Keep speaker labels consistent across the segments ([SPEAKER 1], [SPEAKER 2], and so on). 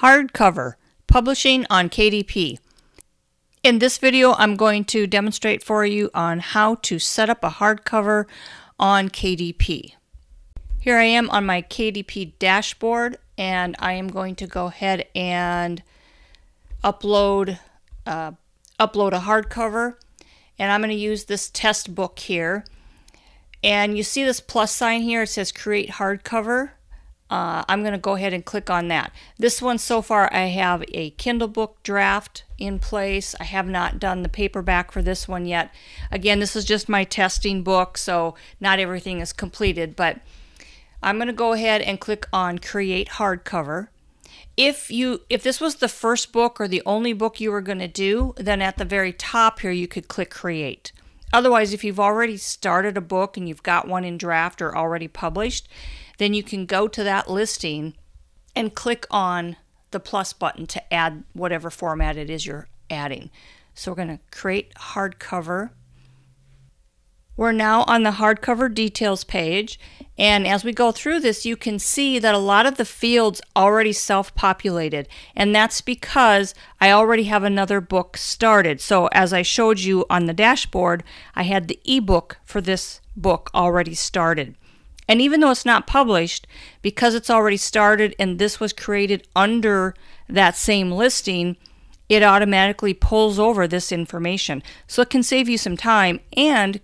[SPEAKER 1] Hardcover, publishing on KDP. In this video, I'm going to demonstrate for you on how to set up a hardcover on KDP. Here I am on my KDP dashboard, and I am going to go ahead and upload a hardcover, and I'm going to use this test book here. And you see this plus sign here, it says create hardcover. I'm going to go ahead and click on that. This one so far I have a Kindle book draft in place. I have not done the paperback for this one yet. Again, this is just my testing book, so not everything is completed, but I'm going to go ahead and click on create hardcover. If this was the first book or the only book you were going to do, then at the very top here you could click create. Otherwise, if you've already started a book and you've got one in draft or already published, then you can go to that listing and click on the plus button to add whatever format it is you're adding. So we're going to create hardcover. We're now on the hardcover details page, and as we go through this, you can see that a lot of the fields already self-populated, and that's because I already have another book started. So as I showed you on the dashboard, I had the ebook for this book already started. And even though it's not published, because it's already started and this was created under that same listing, it automatically pulls over this information. So it can save you some time and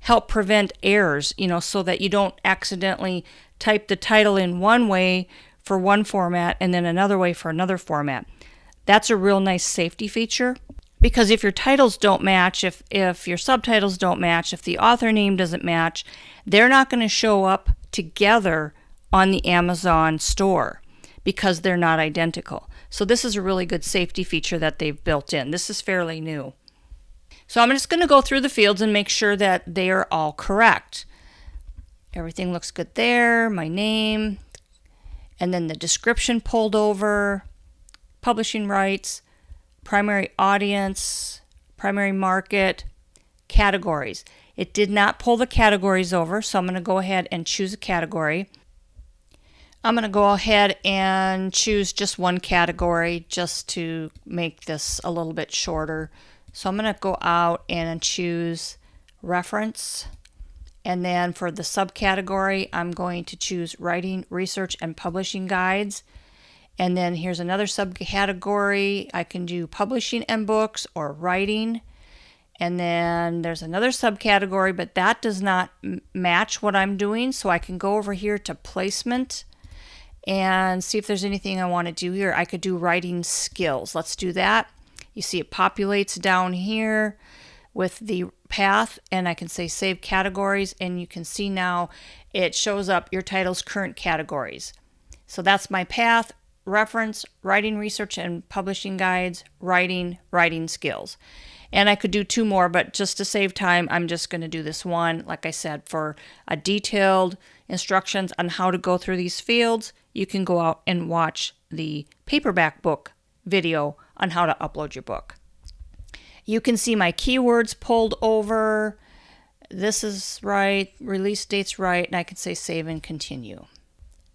[SPEAKER 1] help prevent errors, so that you don't accidentally type the title in one way for one format and then another way for another format. That's a real nice safety feature, because if your titles don't match, if your subtitles don't match, if the author name doesn't match, they're not going to show up together on the Amazon store because they're not identical. So this is a really good safety feature that they've built in. This is fairly new. So I'm just going to go through the fields and make sure that they are all correct. Everything looks good there, my name, and then the description pulled over, publishing rights, primary audience, primary market, categories. It did not pull the categories over, so I'm going to go ahead and choose a category. I'm going to go ahead and choose just one category just to make this a little bit shorter. So I'm going to go out and choose reference, and then for the subcategory I'm going to choose writing, research, and publishing guides. And then here's another subcategory. I can do publishing and books or writing. And then there's another subcategory, but that does not match what I'm doing. So I can go over here to placement and see if there's anything I want to do here. I could do writing skills. Let's do that. You see it populates down here with the path, and I can say save categories, and you can see now it shows up your title's current categories. So that's my path: reference, writing, research, and publishing guides, writing skills. And I could do two more, but just to save time, I'm just going to do this one. Like I said, for a detailed instructions on how to go through these fields, you can go out and watch the paperback book video on how to upload your book. You can see my keywords pulled over. This is right, release date's right, and I can say save and continue.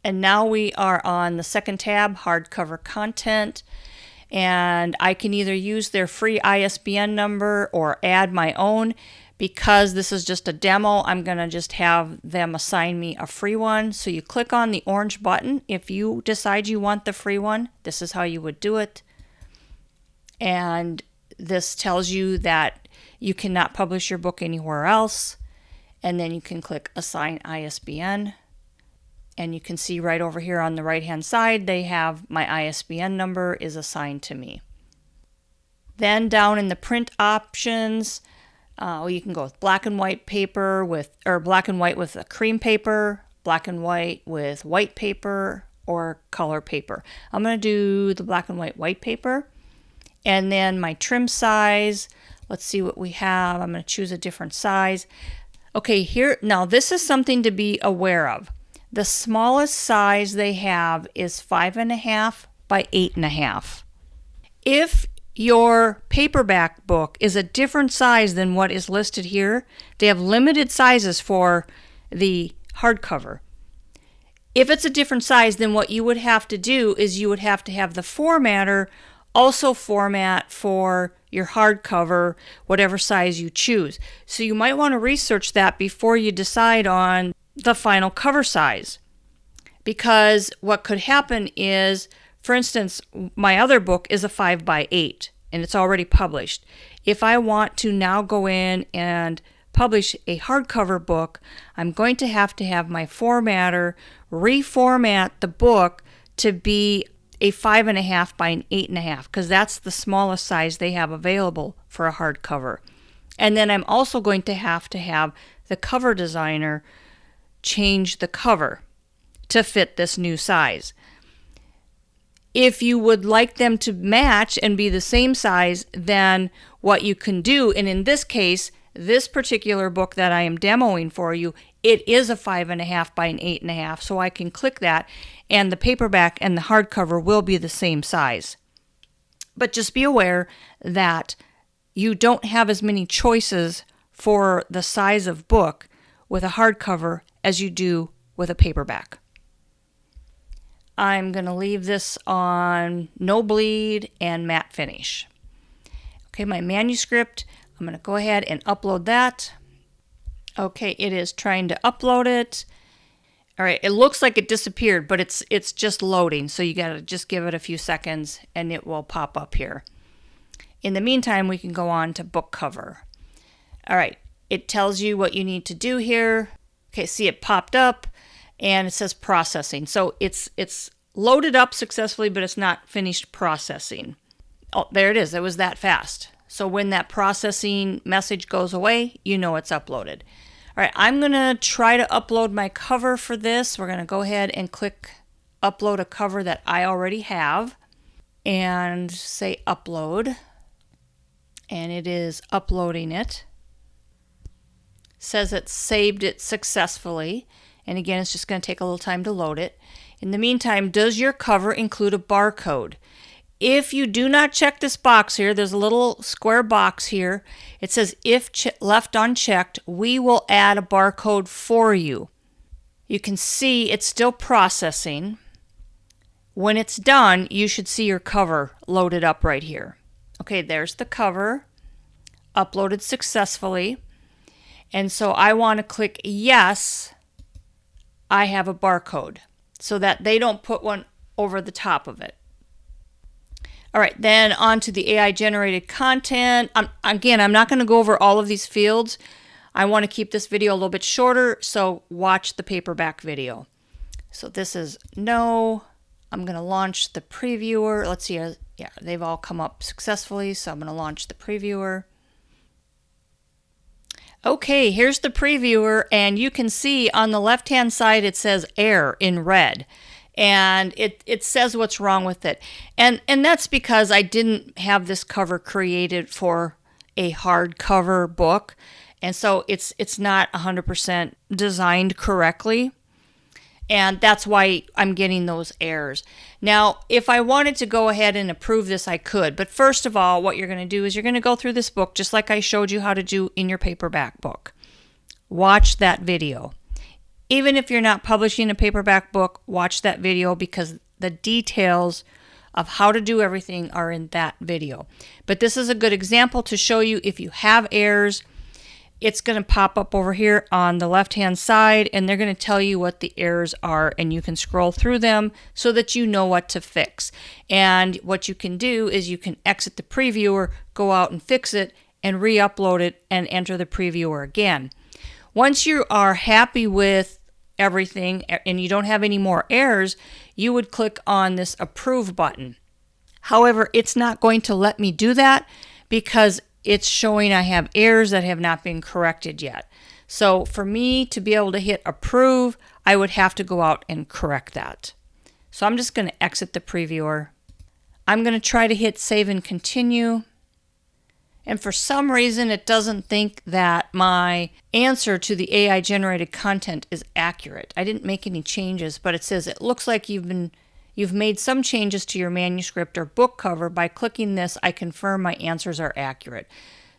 [SPEAKER 1] And now we are on the second tab, hardcover content, and I can either use their free ISBN number or add my own. Because this is just a demo, I'm going to just have them assign me a free one. So you click on the orange button. If you decide you want the free one, this is how you would do it. And this tells you that you cannot publish your book anywhere else. And then you can click assign ISBN. And you can see right over here on the right hand side, they have my ISBN number is assigned to me. Then down in the print options, you can go with black and white paper or black and white with a cream paper, black and white with white paper, or color paper. I'm going to do the black and white paper. And then my trim size, let's see what we have. I'm going to choose a different size. Okay, here, now this is something to be aware of. The smallest size they have is 5.5 by 8.5. If your paperback book is a different size than what is listed here, they have limited sizes for the hardcover. If it's a different size, then what you would have to do is you would have to have the formatter also format for your hardcover, whatever size you choose. So you might want to research that before you decide on the final cover size. Because what could happen is, for instance, my other book is a 5x8 and it's already published. If I want to now go in and publish a hardcover book, I'm going to have my formatter reformat the book to be a 5.5 by an 8.5, because that's the smallest size they have available for a hardcover. And then I'm also going to have the cover designer change the cover to fit this new size. If you would like them to match and be the same size, then what you can do, and in this case, this particular book that I am demoing for you, it is a 5.5 by an 8.5, so I can click that and the paperback and the hardcover will be the same size. But just be aware that you don't have as many choices for the size of book with a hardcover as you do with a paperback. I'm going to leave this on no bleed and matte finish. Okay, my manuscript, I'm going to go ahead and upload that. Okay, it is trying to upload it. All right, it looks like it disappeared, but it's just loading, so you got to just give it a few seconds and it will pop up here. In the meantime, we can go on to book cover. All right, it tells you what you need to do here. Okay, see, it popped up and it says processing. So it's loaded up successfully, but it's not finished processing. Oh, there it is. It was that fast. So when that processing message goes away, you know it's uploaded. All right, I'm going to try to upload my cover for this. We're going to go ahead and click upload a cover that I already have and say upload. And it is uploading it. Says it saved it successfully. And again, it's just going to take a little time to load it. In the meantime, does your cover include a barcode? If you do not check this box here, there's a little square box here. It says, if left unchecked, we will add a barcode for you. You can see it's still processing. When it's done, you should see your cover loaded up right here. Okay, there's the cover, uploaded successfully. And so I want to click yes, I have a barcode, so that they don't put one over the top of it. All right, then on to the AI generated content. Again, I'm not going to go over all of these fields. I want to keep this video a little bit shorter, so watch the paperback video. So this is no. I'm going to launch the previewer. Let's see. Yeah, they've all come up successfully, so I'm going to launch the previewer. Okay, here's the previewer, and you can see on the left-hand side it says error in red. And it says what's wrong with it. And that's because I didn't have this cover created for a hardcover book. And so it's not 100% designed correctly. And that's why I'm getting those errors. Now, if I wanted to go ahead and approve this, I could. But first of all, what you're going to do is you're going to go through this book just like I showed you how to do in your paperback book. Watch that video. Even if you're not publishing a paperback book, watch that video because the details of how to do everything are in that video. But this is a good example to show you if you have errors. It's going to pop up over here on the left-hand side, and they're going to tell you what the errors are, and you can scroll through them so that you know what to fix. And what you can do is you can exit the previewer, go out and fix it, and re-upload it and enter the previewer again. Once you are happy with everything and you don't have any more errors, you would click on this approve button. However, it's not going to let me do that because it's showing I have errors that have not been corrected yet. So for me to be able to hit approve, I would have to go out and correct that. So I'm just going to exit the previewer. I'm going to try to hit save and continue. And for some reason, it doesn't think that my answer to the AI generated content is accurate. I didn't make any changes, but it says it looks like you've made some changes to your manuscript or book cover. By clicking this, I confirm my answers are accurate.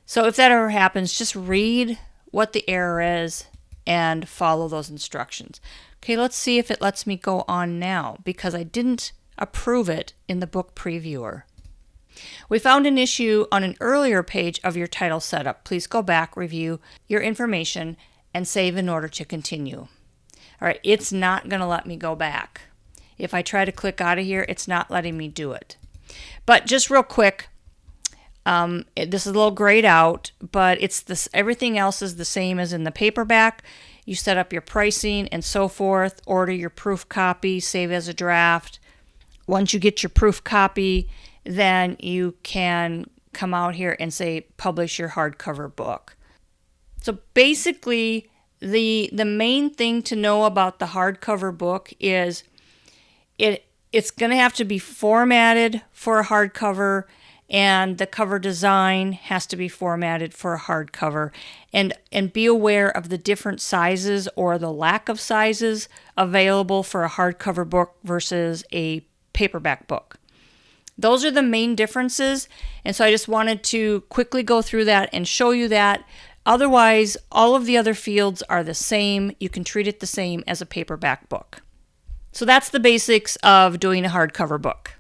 [SPEAKER 1] So if that ever happens, just read what the error is and follow those instructions. Okay, let's see if it lets me go on now because I didn't approve it in the book previewer. We found an issue on an earlier page of your title setup. Please go back, review your information, and save in order to continue. All right, it's not going to let me go back. If I try to click out of here, it's not letting me do it. But just real quick, this is a little grayed out, but it's this. Everything else is the same as in the paperback. You set up your pricing and so forth, order your proof copy, save as a draft. Once you get your proof copy, then you can come out here and say publish your hardcover book. So basically, the main thing to know about the hardcover book is it's going to have to be formatted for a hardcover, and the cover design has to be formatted for a hardcover. And be aware of the different sizes or the lack of sizes available for a hardcover book versus a paperback book. Those are the main differences, and so I just wanted to quickly go through that and show you that. Otherwise, all of the other fields are the same. You can treat it the same as a paperback book. So that's the basics of doing a hardcover book.